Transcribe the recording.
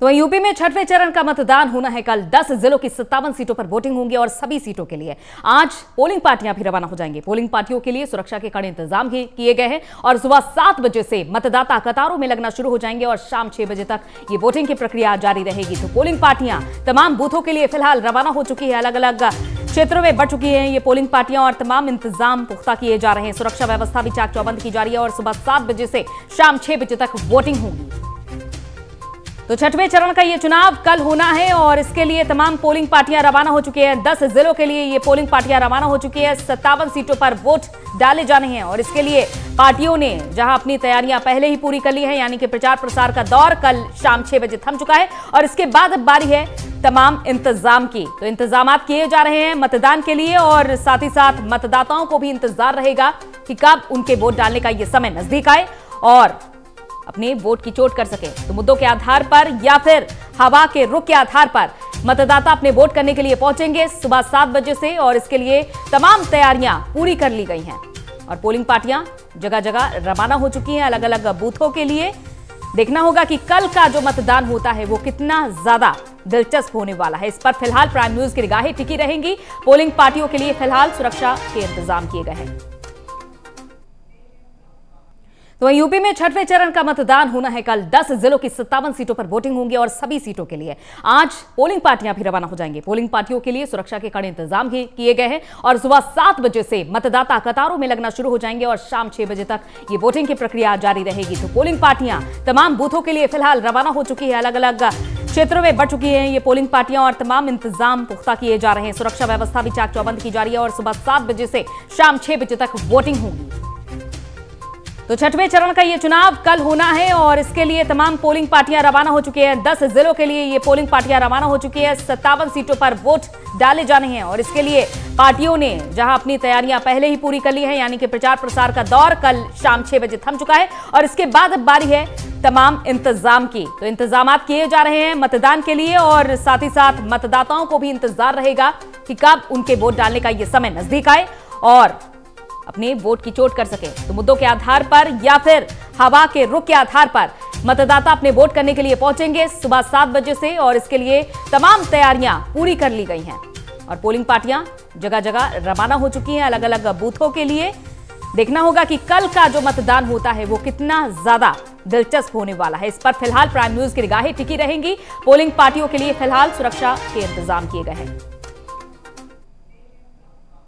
तो वहीं यूपी में छठवें चरण का मतदान होना है कल। 10 जिलों की 57 सीटों पर वोटिंग होंगी और सभी सीटों के लिए आज पोलिंग पार्टियां भी रवाना हो जाएंगी। पोलिंग पार्टियों के लिए सुरक्षा के कड़े इंतजाम भी किए गए हैं और सुबह 7 बजे से मतदाता कतारों में लगना शुरू हो जाएंगे और शाम 6 बजे तक ये वोटिंग की प्रक्रिया जारी रहेगी। तो पोलिंग पार्टियां तमाम बूथों के लिए फिलहाल रवाना हो चुकी है। अलग अलग क्षेत्रों में बढ़ चुकी हैं ये पोलिंग पार्टियां और तमाम इंतजाम पुख्ता किए जा रहे हैं। सुरक्षा व्यवस्था भी चाक चौबंद की जा रही है और सुबह 7 बजे से शाम 6 बजे तक वोटिंग होगी। तो छठवें चरण का ये चुनाव कल होना है और इसके लिए तमाम पोलिंग पार्टियां रवाना हो चुकी हैं। 10 जिलों के लिए ये पोलिंग पार्टियां रवाना हो चुकी है। 57 सीटों पर वोट डाले जाने हैं और इसके लिए पार्टियों ने जहां अपनी तैयारियां पहले ही पूरी कर ली है, यानी कि प्रचार प्रसार का दौर कल शाम 6 बजे थम चुका है और इसके बाद अब बारी है तमाम इंतजाम की। तो इंतजाम किए जा रहे हैं मतदान के लिए और साथ ही साथ मतदाताओं को भी इंतजार रहेगा कि कब उनके वोट डालने का ये समय नजदीक आए और अपने वोट की चोट कर सके। तो मुद्दों के आधार पर या फिर हवा के रुख के आधार पर मतदाता अपने वोट करने के लिए पहुंचेंगे सुबह 7 बजे से और इसके लिए तमाम तैयारियां पूरी कर ली गई हैं और पोलिंग पार्टियां जगह जगह रवाना हो चुकी हैं अलग अलग बूथों के लिए। देखना होगा कि कल का जो मतदान होता है वो कितना ज्यादा दिलचस्प होने वाला है। इस पर फिलहाल प्राइम न्यूज की निगाहें टिकी रहेंगी। पोलिंग पार्टियों के लिए फिलहाल सुरक्षा के इंतजाम किए गए हैं। तो यूपी में छठवें चरण का मतदान होना है कल। 10 जिलों की 57 सीटों पर वोटिंग होंगी और सभी सीटों के लिए आज पोलिंग पार्टियां भी रवाना हो जाएंगी। पोलिंग पार्टियों के लिए सुरक्षा के कड़े इंतजाम भी किए गए हैं और सुबह 7 बजे से मतदाता कतारों में लगना शुरू हो जाएंगे और शाम 6 बजे तक ये वोटिंग की प्रक्रिया जारी रहेगी। तो पोलिंग पार्टियां तमाम बूथों के लिए फिलहाल रवाना हो चुकी है। अलग अलग क्षेत्रों में बढ़ चुकी हैं ये पोलिंग पार्टियां और तमाम इंतजाम पुख्ता किए जा रहे हैं। सुरक्षा व्यवस्था भी चाक चौबंद की जा रही है और सुबह 7 बजे से शाम 6 बजे तक वोटिंग होगी। तो छठवें चरण का ये चुनाव कल होना है और इसके लिए तमाम पोलिंग पार्टियां रवाना हो चुकी हैं। 10 जिलों के लिए ये पोलिंग पार्टियां रवाना हो चुकी है। 57 सीटों पर वोट डाले जाने हैं और इसके लिए पार्टियों ने जहां अपनी तैयारियां पहले ही पूरी कर ली है, यानी कि प्रचार प्रसार का दौर कल शाम 6 बजे थम चुका है और इसके बाद अब बारी है तमाम इंतजाम की। तो इंतजाम किए जा रहे हैं मतदान के लिए और साथ ही साथ मतदाताओं को भी इंतजार रहेगा कि कब उनके वोट डालने का ये समय नजदीक आए और अपने वोट की चोट कर सके। तो मुद्दों के आधार पर या फिर हवा के रुख के आधार पर मतदाता अपने वोट करने के लिए पहुंचेंगे सुबह 7 बजे से और इसके लिए तमाम तैयारियां पूरी कर ली गई हैं और पोलिंग पार्टियां जगह जगह रवाना हो चुकी हैं अलग अलग बूथों के लिए। देखना होगा कि कल का जो मतदान होता है वो कितना ज्यादा दिलचस्प होने वाला है। इस पर फिलहाल प्राइम न्यूज की निगाहें टिकी रहेंगी। पोलिंग पार्टियों के लिए फिलहाल सुरक्षा के इंतजाम किए गए हैं।